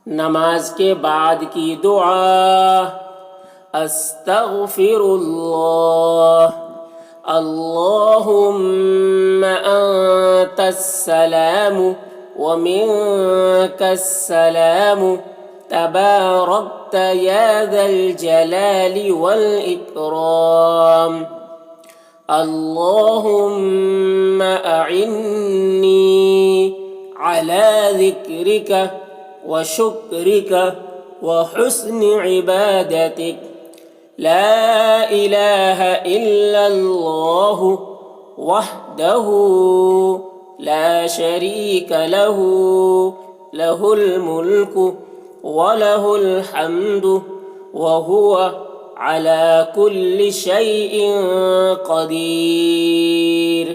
نماز کے بعد کی دعا استغفر اللہ اللہم انت السلام ومنک السلام تبارکت یا ذا الجلال والاکرام اللہم اعنی علی ذکرک وشکرک وحسن عبادتک لا الہ الا اللہ وحدہ لا شریک لہ لہ الملک وَلَهُ الْحَمْدُ وَهُوَ عَلَى كُلِّ شَيْءٍ قَدِيرٌ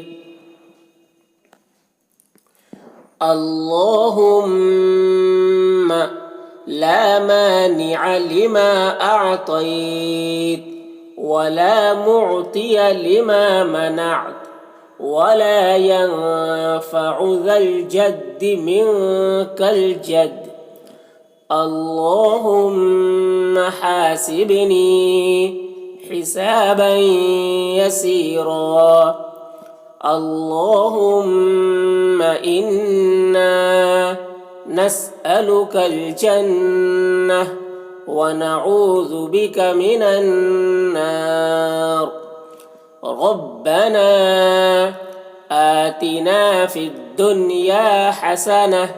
اللهم لا مانع لما أعطيت ولا معطي لما منعت ولا ينفع ذا الجد منك الجد اللهم حاسبني حسابا يسيرا اللهم إنا نسألك الجنة ونعوذ بك من النار ربنا آتنا في الدنيا حسنة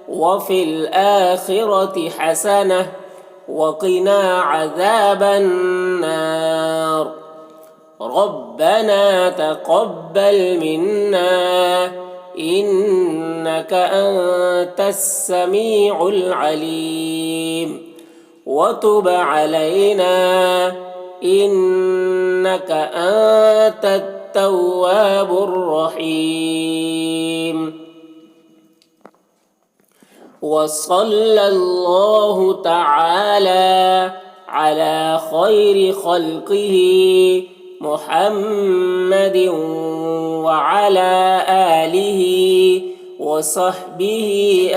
وفي الآخرة حسنة وقنا عذاب النار ربنا تقبل منا إنك أنت السميع العليم وتب علينا إنك أنت التواب الرحيم وصلى الله تعالى على خير خلقه محمد وعلى آله وصحبه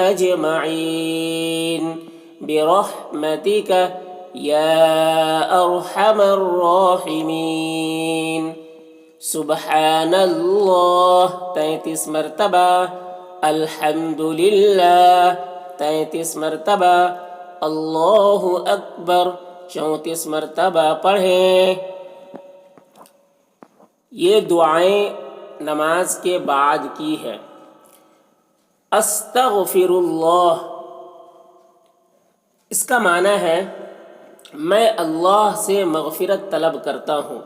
أجمعين برحمتك يا أرحم الراحمين سبحان الله 33 مرتبہ الحمدللہ 33 مرتبہ اللہ اکبر 34 مرتبہ پڑھیں۔ یہ دعائیں نماز کے بعد کی ہے۔ استغفر اللہ، اس کا معنی ہے میں اللہ سے مغفرت طلب کرتا ہوں،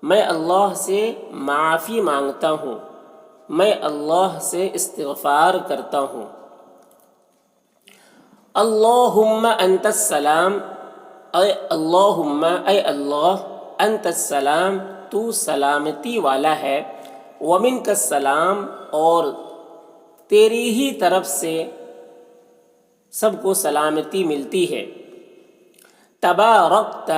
میں اللہ سے معافی مانگتا ہوں، میں اللہ سے استغفار کرتا ہوں۔ اللہم انت السلام، اے اللہم اے اللہ، انت السلام تو سلامتی والا ہے، ومنک السلام اور تیری ہی طرف سے سب کو سلامتی ملتی ہے، تبارکت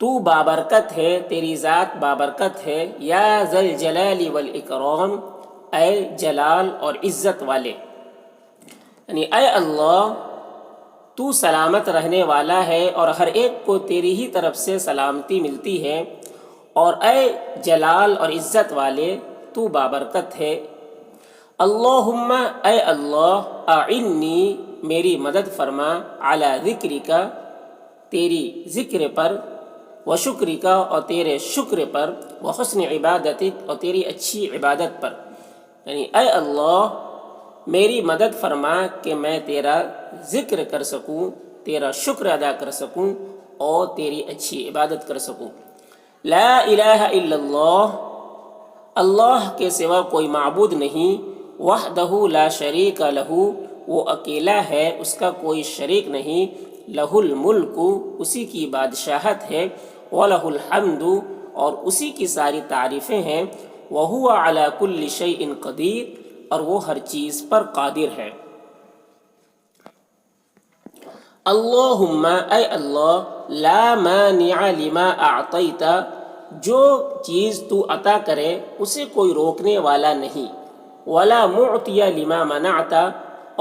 تو بابرکت ہے، تیری ذات بابرکت ہے، یا ذا الجلال والاکرام اے جلال اور عزت والے، یعنی اے اللہ تو سلامت رہنے والا ہے اور ہر ایک کو تیری ہی طرف سے سلامتی ملتی ہے، اور اے جلال اور عزت والے تو بابرکت ہے۔ اللہم اے اللہ اعنی میری مدد فرما، علی ذکرک تیری ذکر پر، وشکرک اور تیرے شکر پر، وحسن عبادتک اور تیری اچھی عبادت پر، یعنی اے اللہ میری مدد فرما کہ میں تیرا ذکر کر سکوں، تیرا شکر ادا کر سکوں اور تیری اچھی عبادت کر سکوں۔ لا الہ الا اللہ، اللہ کے سوا کوئی معبود نہیں، وحدہ لا شریک لہ وہ اکیلا ہے، اس کا کوئی شریک نہیں، لہ الملک اسی کی بادشاہت ہے، وَلَهُ الْحَمْدُ اور اسی کی ساری تعریفیں ہیں، وَهُوَ عَلَى كُلِّ شَيْءٍ قَدِيرٌ اور وہ ہر چیز پر قادر ہے۔ اللہم اے اللہ لا مانع لما اعطیت جو چیز تو عطا کرے اسے کوئی روکنے والا نہیں، ولا معطی لما منعت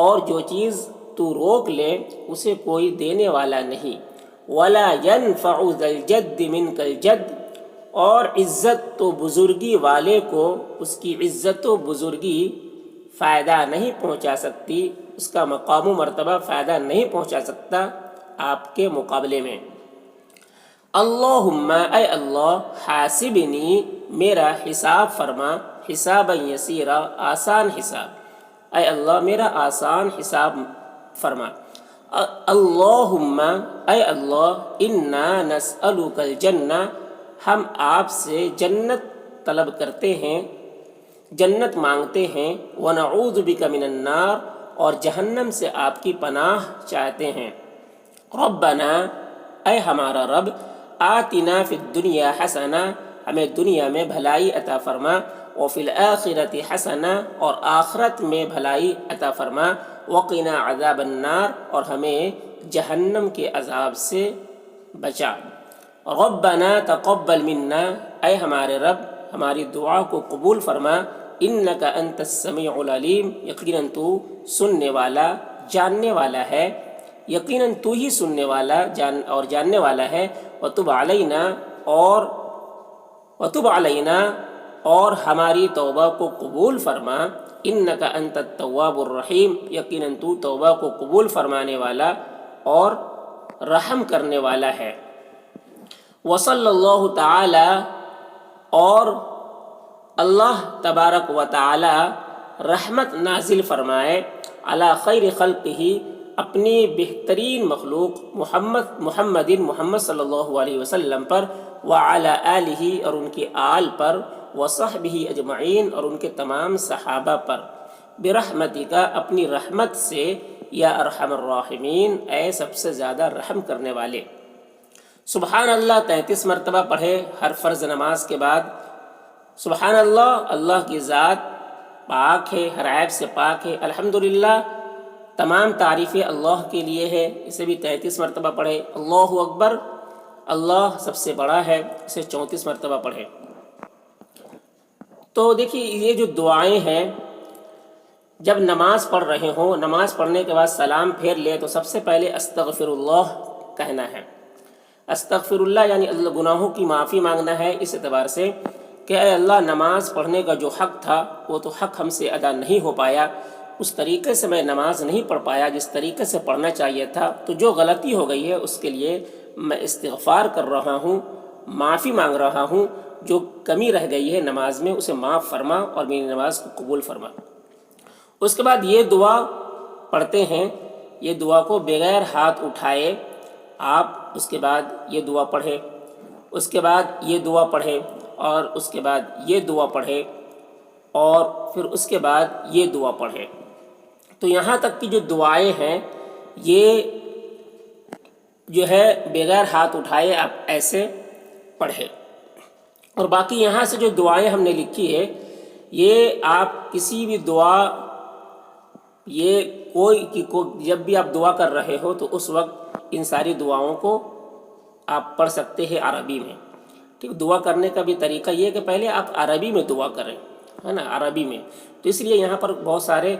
اور جو چیز تو روک لے اسے کوئی دینے والا نہیں، ولا ينفع ذا الجد منک الجد، اور عزت تو بزرگی والے کو اس کی عزت و بزرگی فائدہ نہیں پہنچا سکتی، اس کا مقام و مرتبہ فائدہ نہیں پہنچا سکتا آپ کے مقابلے میں۔ اللہم اے اللہ، حاسبنی میرا حساب فرما، حسابا یسیرا آسان حساب، اے اللہ میرا آسان حساب فرما۔ اللہم اے اللہ، انا نسألک الجنہ، ہم آپ سے جنت طلب کرتے ہیں، جنت مانگتے ہیں، ونعوذ بک من النار، اور جہنم سے آپ کی پناہ چاہتے ہیں۔ ربنا اے ہمارا رب، آتنا فی الدنیا حسنہ، ہمیں دنیا میں بھلائی عطا فرما، وفی الآخرۃ حسنہ، اور آخرت میں بھلائی عطا فرما، وقنا عذاب النار، اور ہمیں جہنم کے عذاب سے بچا۔ ربنا تقبل منا، اے ہمارے رب ہماری دعا کو قبول فرما، انک انت السمیع العلیم، یقیناً تو سننے والا جاننے والا ہے، یقیناً تو ہی سننے والا اور جاننے والا ہے۔ وتب علینا، اور ہماری توبہ کو قبول فرما، انک انت التواب الرحیم، یقیناً تو توبہ کو قبول فرمانے والا اور رحم کرنے والا ہے۔ وصلی اللہ تعالی، اور اللہ تبارک و تعالی رحمت نازل فرمائے، علی خیر خلقہ، اپنی بہترین مخلوق محمد صلی اللہ علیہ وسلم پر، وعلی آلہ، اور ان کے آل پر، وصحبہ اجمعین، اور ان کے تمام صحابہ پر، برحمتک، اپنی رحمت سے، یا ارحم الراحمین، اے سب سے زیادہ رحم کرنے والے۔ سبحان اللہ 33 مرتبہ پڑھے ہر فرض نماز کے بعد۔ سبحان اللہ، اللہ کی ذات پاک ہے، ہر عیب سے پاک ہے۔ الحمدللہ، تمام تعریفیں اللہ کے لیے ہے، اسے بھی 33 مرتبہ پڑھے۔ اللہ اکبر، اللہ سب سے بڑا ہے، اسے 34 مرتبہ پڑھے۔ تو دیکھیے یہ جو دعائیں ہیں، جب نماز پڑھ رہے ہوں، نماز پڑھنے کے بعد سلام پھیر لے تو سب سے پہلے استغفر اللہ کہنا ہے۔ استغفر اللہ یعنی اللہ گناہوں کی معافی مانگنا ہے، اس اعتبار سے کہ اے اللہ، نماز پڑھنے کا جو حق تھا وہ تو حق ہم سے ادا نہیں ہو پایا، اس طریقے سے میں نماز نہیں پڑھ پایا جس طریقے سے پڑھنا چاہیے تھا، تو جو غلطی ہو گئی ہے اس کے لیے میں استغفار کر رہا ہوں، معافی مانگ رہا ہوں، جو کمی رہ گئی ہے نماز میں اسے معاف فرما اور میری نماز کو قبول فرما۔ اس کے بعد یہ دعا پڑھتے ہیں، یہ دعا کو بغیر ہاتھ اٹھائے آپ اس کے بعد یہ دعا پڑھیں، اس کے بعد یہ دعا پڑھیں، اور اس کے بعد یہ دعا پڑھیں، اور پھر اس کے بعد یہ دعا پڑھیں۔ تو یہاں تک کی جو دعائیں ہیں یہ جو ہے بغیر ہاتھ اٹھائے آپ ایسے پڑھیں، اور باقی یہاں سے جو دعائیں ہم نے لکھی ہے یہ آپ کسی بھی دعا، یہ جب بھی آپ دعا کر رہے ہو تو اس وقت ان ساری دعاؤں کو آپ پڑھ سکتے ہیں عربی میں۔ ٹھیک، دعا کرنے کا بھی طریقہ یہ ہے کہ پہلے آپ عربی میں دعا کریں، ہے نا، عربی میں۔ تو اس لیے یہاں پر بہت سارے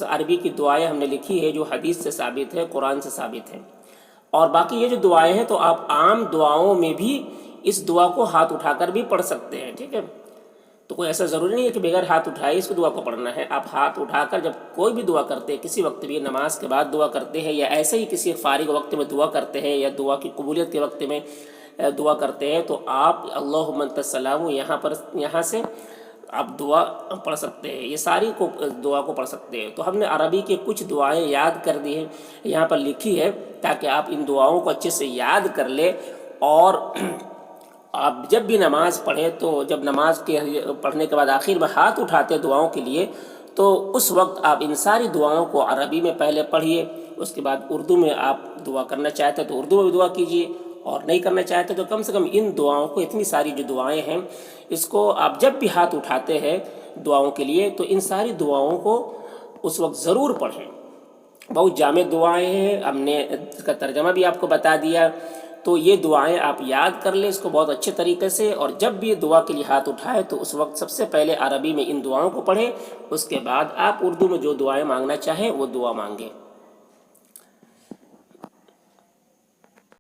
عربی کی دعائیں ہم نے لکھی ہے جو حدیث سے ثابت ہے، قرآن سے ثابت ہے۔ اور باقی یہ جو دعائیں ہیں تو آپ عام دعاؤں میں بھی اس دعا کو ہاتھ اٹھا کر بھی پڑھ سکتے ہیں، ٹھیک ہے۔ تو کوئی ایسا ضروری نہیں ہے کہ بغیر ہاتھ اٹھائے اس کو دعا کو پڑھنا ہے، آپ ہاتھ اٹھا کر جب کوئی بھی دعا کرتے ہیں، کسی وقت بھی، نماز کے بعد دعا کرتے ہیں یا ایسے ہی کسی فارغ وقت میں دعا کرتے ہیں یا دعا کی قبولیت کے وقت میں دعا کرتے ہیں، تو آپ اللہم انت السلام یہاں سے آپ دعا پڑھ سکتے ہیں، یہ ساری دعا کو پڑھ سکتے ہیں۔ تو ہم نے عربی کی کچھ دعائیں یاد کر دی ہیں، یہاں پر لکھی ہے تاکہ آپ ان دعاؤں کو اچھے سے یاد کر لیں، اور آپ جب بھی نماز پڑھیں تو جب نماز کے پڑھنے کے بعد آخر میں ہاتھ اٹھاتے دعاؤں کے لیے تو اس وقت آپ ان ساری دعاؤں کو عربی میں پہلے پڑھیے، اس کے بعد اردو میں آپ دعا کرنا چاہتے تو اردو میں بھی دعا کیجیے، اور نہیں کرنا چاہتے تو کم سے کم ان دعاؤں کو، اتنی ساری جو دعائیں ہیں اس کو آپ جب بھی ہاتھ اٹھاتے ہیں دعاؤں کے لیے تو ان ساری دعاؤں کو اس وقت ضرور پڑھیں۔ بہت جامع دعائیں ہیں، ہم نے اس کا ترجمہ بھی آپ کو بتا دیا، تو یہ دعائیں آپ یاد کر لیں اس کو بہت اچھے طریقے سے، اور جب بھی دعا کے لیے ہاتھ اٹھائے تو اس وقت سب سے پہلے عربی میں ان دعاؤں کو پڑھیں، اس کے بعد آپ اردو میں جو دعائیں مانگنا چاہیں وہ دعا مانگیں۔